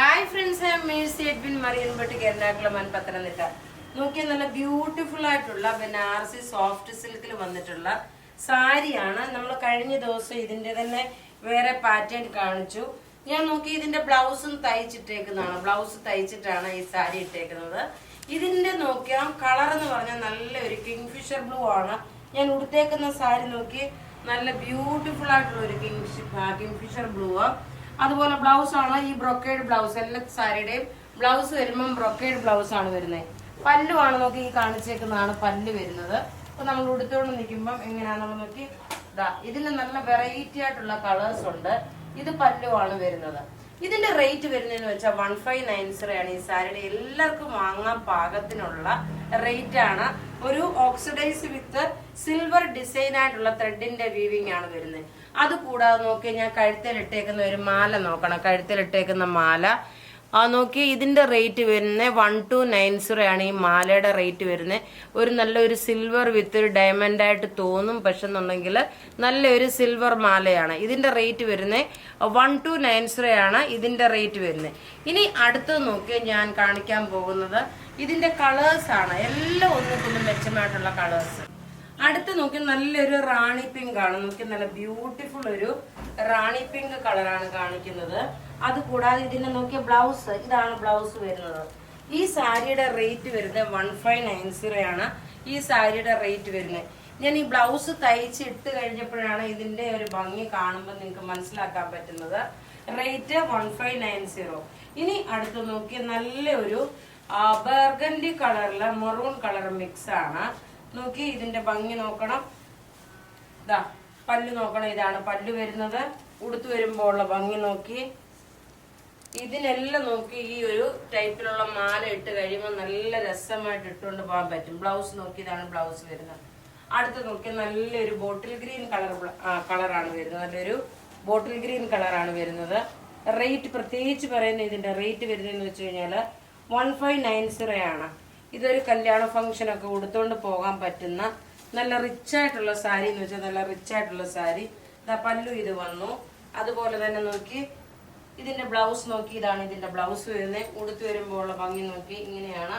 Hi friends, I am Mercy Edwin മറിയൻപട്ടിക്ക് എറണാകുളം പത്തനംതിട്ട. നോക്കിയാൽ നല്ല ബ്യൂട്ടിഫുൾ ആയിട്ടുള്ള ബനാറസി സോഫ്റ്റ് സിൽക്കിൽ വന്നിട്ടുള്ള സാരിയാണ്. നമ്മൾ കഴിഞ്ഞ ദിവസം ഇതിന്റെ തന്നെ വേറെ പാറ്റേൺ കാണിച്ചു. ഞാൻ നോക്കി ഇതിന്റെ ബ്ലൗസും തയ്ച്ചിട്ടേക്കുന്നതാണ്. ബ്ലൗസ് തയ്ച്ചിട്ടാണ് ഈ സാരി ഇട്ടേക്കുന്നത്. ഇതിന്റെ നോക്കിയാൽ കളർ എന്ന് പറഞ്ഞാൽ നല്ല ഒരു കിങ്ഫിഷർ ബ്ലൂ ആണ്. ഞാൻ ഉടുത്തേക്കുന്ന സാരി നോക്കി നല്ല ബ്യൂട്ടിഫുൾ ആയിട്ടുള്ള ഒരു കിങ്ഫിഷർ ബ്ലൂ. അതുപോലെ ബ്ലൗസ് ആണ് ഈ ബ്രൊക്കേഡ് ബ്ലൗസ്. എല്ലാ സാരിയുടെയും ബ്ലൗസ് വരുമ്പം ബ്രൊക്കേഡ് ബ്ലൗസ് ആണ് വരുന്നത്. പല്ലു ആണ് നോക്കി ഈ കാണിച്ചേക്കുന്നതാണ് പല്ല് വരുന്നത്. അപ്പൊ നമ്മൾ ഉടുത്തോണ്ട് നിൽക്കുമ്പം എങ്ങനെയാണെന്ന് നോക്കി ഇതിന് നല്ല വെറൈറ്റി ആയിട്ടുള്ള കളേഴ്സ് ഉണ്ട്. ഇത് പല്ലു ആണ് വരുന്നത്. ഇതിന്റെ റേറ്റ് വരുന്നതെന്ന് വെച്ചാൽ 1590 ആണ്. ഈ സാരിയുടെ എല്ലാവർക്കും വാങ്ങാൻ പാകത്തിനുള്ള റേറ്റ് ആണ്. ഒരു ഓക്സിഡൈസ് വിത്ത് സിൽവർ ഡിസൈൻ ആയിട്ടുള്ള ത്രെഡിന്റെ വീവിംഗ് ആണ് വരുന്നത്. അത് കൂടാതെ നോക്കി ഞാൻ കഴുത്തിലിട്ടേക്കുന്ന ഒരു മാല നോക്കണം. കഴുത്തിലിട്ടേക്കുന്ന മാല നോക്കി ഇതിന്റെ റേറ്റ് വരുന്നത് 1290 ആണ്. ഈ മാലയുടെ റേറ്റ് വരുന്നത് ഒരു നല്ലൊരു സിൽവർ വിത്ത് ഡയമണ്ട് ആയിട്ട് തോന്നും, പക്ഷെ എന്നുണ്ടെങ്കിൽ നല്ലൊരു സിൽവർ മാലയാണ്. ഇതിന്റെ റേറ്റ് വരുന്നത് 1290 ആണ് ഇതിന്റെ റേറ്റ് വരുന്നത്. ഇനി അടുത്തത് നോക്കി ഞാൻ കാണിക്കാൻ പോകുന്നത് ഇതിന്റെ കളേഴ്സ് ആണ്. എല്ലാം ഒന്നിനും മെച്ചമായിട്ടുള്ള കളേഴ്സ്. അടുത്ത് നോക്കി നല്ലൊരു റാണി പിങ്ക് ആണ്. നോക്കി നല്ല ബ്യൂട്ടിഫുൾ ഒരു റാണി പിങ്ക് കളറാണ് കാണിക്കുന്നത്. അത് കൂടാതെ ഇതിനെ നോക്കിയ ബ്ലൗസ്, ഇതാണ് ബ്ലൗസ് വരുന്നത്. ഈ സാരിയുടെ റേറ്റ് വരുന്നത് 1590 ആണ്. ഈ സാരിയുടെ റേറ്റ് വരുന്നത്. ഞാൻ ഈ ബ്ലൗസ് തയ്ച്ച് ഇട്ട് കഴിഞ്ഞപ്പോഴാണ് ഇതിന്റെ ഒരു ഭംഗി കാണുമ്പോൾ നിങ്ങൾക്ക് മനസ്സിലാക്കാൻ പറ്റുന്നത്. റേറ്റ് 1590. ഇനി അടുത്ത് നോക്കി നല്ലൊരു ബർഗൻഡി കളറിലെ മെറൂൺ കളർ മിക്സ് ആണ്. നോക്കി ഇതിന്റെ ഭംഗി നോക്കണം. പല്ല് നോക്കണം. ഇതാണ് പല്ല് വരുന്നത്. ഉടുത്തു വരുമ്പോൾ ഉള്ള ഭംഗി നോക്കി. ഇതിനെല്ലാം നോക്കി ഈ ഒരു ടൈപ്പിലുള്ള മാല ഇട്ട് കഴിയുമ്പോൾ നല്ല രസമായിട്ട് ഇട്ടുകൊണ്ട് പോകാൻ പറ്റും. ബ്ലൗസ് നോക്കി ഇതാണ് ബ്ലൗസ് വരുന്നത്. അടുത്ത് നോക്കി നല്ലൊരു ബോട്ടിൽ ഗ്രീൻ കളറാണ് വരുന്നത്. നല്ലൊരു ബോട്ടിൽ ഗ്രീൻ കളറാണ് വരുന്നത്. റേറ്റ് പ്രത്യേകിച്ച് പറയുന്നത് ഇതിന്റെ റേറ്റ് വരുന്നതെന്ന് വെച്ച് കഴിഞ്ഞാൽ 1590 ആണ്. ഇതൊരു കല്യാണ ഫംഗ്ഷനൊക്കെ ഉടുത്തോണ്ട് പോകാൻ പറ്റുന്ന നല്ല റിച്ച് ആയിട്ടുള്ള സാരി എന്ന് വെച്ചാൽ നല്ല റിച്ച് ആയിട്ടുള്ള സാരി. പല്ലു ഇത് വന്നു. അതുപോലെ തന്നെ നോക്കി ഇതിന്റെ ബ്ലൗസ് നോക്കി ഇതാണ് ഇതിന്റെ ബ്ലൗസ് വരുന്നത്. ഉടുത്തു വരുമ്പോൾ ഉള്ള ഭംഗി നോക്കി ഇങ്ങനെയാണ്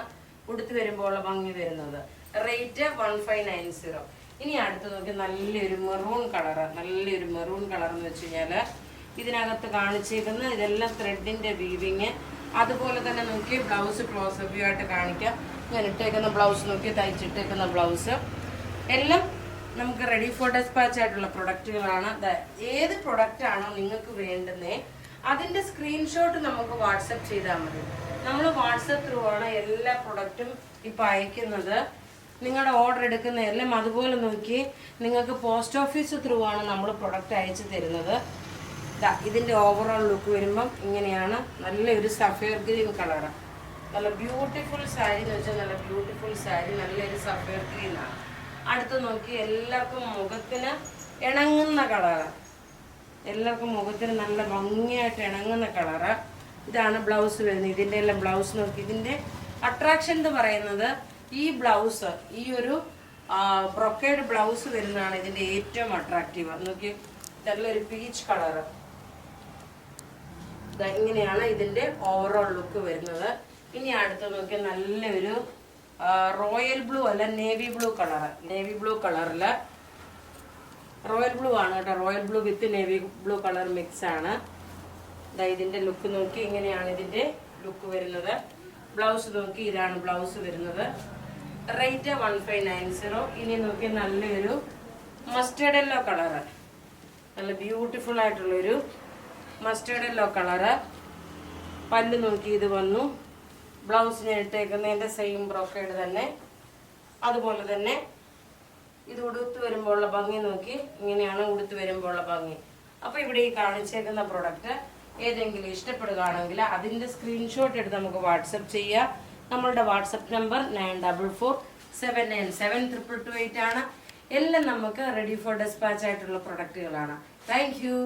ഉടുത്തു വരുമ്പോൾ ഉള്ള ഭംഗി വരുന്നത്. റേറ്റ് 1590. ഇനി അടുത്ത് നോക്കി നല്ലൊരു മെറൂൺ കളറ്. നല്ലൊരു മെറൂൺ കളർ എന്ന് വെച്ച് കഴിഞ്ഞാല് ഇതിനകത്ത് കാണിച്ചേക്കുന്ന ഇതെല്ലാം ത്രെഡിന്റെ വീവിങ്. അതുപോലെ തന്നെ നോക്കി ബ്ലൗസ് ക്ലോസ് വ്യൂ ആയിട്ട് കാണിക്കാം. ഞാൻ ഇട്ടേക്കുന്ന ബ്ലൗസ് നോക്കി തയ്ച്ചിട്ടേക്കുന്ന ബ്ലൗസ് എല്ലാം നമുക്ക് റെഡി ഫോർ ഡെസ്പാച്ച് ആയിട്ടുള്ള പ്രൊഡക്റ്റുകളാണ്. ഏത് പ്രൊഡക്റ്റ് ആണോ നിങ്ങൾക്ക് വേണ്ടുന്നേ അതിന്റെ സ്ക്രീൻഷോട്ട് നമുക്ക് വാട്സപ്പ് ചെയ്താൽ മതി. നമ്മൾ വാട്സപ്പ് ത്രൂ ആണ് എല്ലാ പ്രൊഡക്റ്റും ഇപ്പൊ അയക്കുന്നത്. നിങ്ങളുടെ ഓർഡർ എടുക്കുന്ന എല്ലാം അതുപോലെ നോക്കി നിങ്ങൾക്ക് പോസ്റ്റ് ഓഫീസ് ത്രൂ ആണ് നമ്മൾ പ്രൊഡക്റ്റ് അയച്ചു തരുന്നത്. ഇതിന്റെ ഓവറോൾ ലുക്ക് വരുമ്പം ഇങ്ങനെയാണ്. നല്ലൊരു സഫയർ ഗ്രീൻ കളറ്. നല്ല ബ്യൂട്ടിഫുൾ സാരി എന്ന് വെച്ചാൽ നല്ല ബ്യൂട്ടിഫുൾ സാരി. നല്ലൊരു സഫയർ ഗ്രീൻ ആണ്. അടുത്ത് നോക്കി എല്ലാവർക്കും മുഖത്തിന് ഇണങ്ങുന്ന കളറ്. എല്ലാവർക്കും മുഖത്തിന് നല്ല ഭംഗിയായിട്ട് ഇണങ്ങുന്ന കളറ്. ഇതാണ് ബ്ലൗസ് വരുന്നത്. ഇതിന്റെ എല്ലാം ബ്ലൗസ് നോക്കി. ഇതിന്റെ അട്രാക്ഷൻ എന്ന് പറയുന്നത് ഈ ബ്ലൗസ്, ഈ ഒരു ബ്രൊക്കേഡ് ബ്ലൗസ് വരുന്നതാണ് ഇതിന്റെ ഏറ്റവും അട്രാക്റ്റീവ്. നോക്കി നല്ലൊരു പീച്ച് കളറ്. ഇങ്ങനെയാണ് ഇതിന്റെ ഓവറോൾ ലുക്ക് വരുന്നത്. ഇനി അടുത്ത് നോക്കി നല്ലൊരു റോയൽ ബ്ലൂ അല്ല navy blue colour. Navy blue കളറില് റോയൽ ബ്ലൂ ആണ് കേട്ടോ. റോയൽ ബ്ലൂ വിത്ത് നേവി ബ്ലൂ കളർ മിക്സ് ആണ്. ഇതിന്റെ ലുക്ക് നോക്കി ഇങ്ങനെയാണ് ഇതിന്റെ ലുക്ക് വരുന്നത്. ബ്ലൗസ് നോക്കി ഇതാണ് ബ്ലൗസ് വരുന്നത്. റേറ്റ് 1590. ഇനി നോക്കി നല്ലൊരു മസ്റ്റേർഡ് യെല്ലോ കളറ്. നല്ല ബ്യൂട്ടിഫുൾ ആയിട്ടുള്ളൊരു മസ്റ്റേർഡ് യെല്ലോ കളറ്. പല്ല് നോക്കി ഇത് വന്നു. ബ്ലൗസ് ഞാൻ ഇട്ടേക്കുന്നതിന്റെ സെയിം ബ്രോക്കേഡ് തന്നെ. അതുപോലെ തന്നെ ഇത് ഉടുത്ത് വരുമ്പോൾ ഉള്ള ഭംഗി നോക്കി ഇങ്ങനെയാണ് ഉടുത്ത് വരുമ്പോൾ ഉള്ള ഭംഗി. അപ്പൊ ഇവിടെ ഈ കാണിച്ചേക്കുന്ന പ്രൊഡക്റ്റ് ഏതെങ്കിലും ഇഷ്ടപ്പെടുകയാണെങ്കിൽ അതിന്റെ സ്ക്രീൻഷോട്ട് എടുത്ത് നമുക്ക് വാട്സപ്പ് ചെയ്യാം. നമ്മളുടെ വാട്സപ്പ് നമ്പർ 9447972228 ആണ്. എല്ലാം നമുക്ക് റെഡി ഫോർ ഡെസ്പാച്ച് ആയിട്ടുള്ള പ്രൊഡക്റ്റുകളാണ്. Thank you.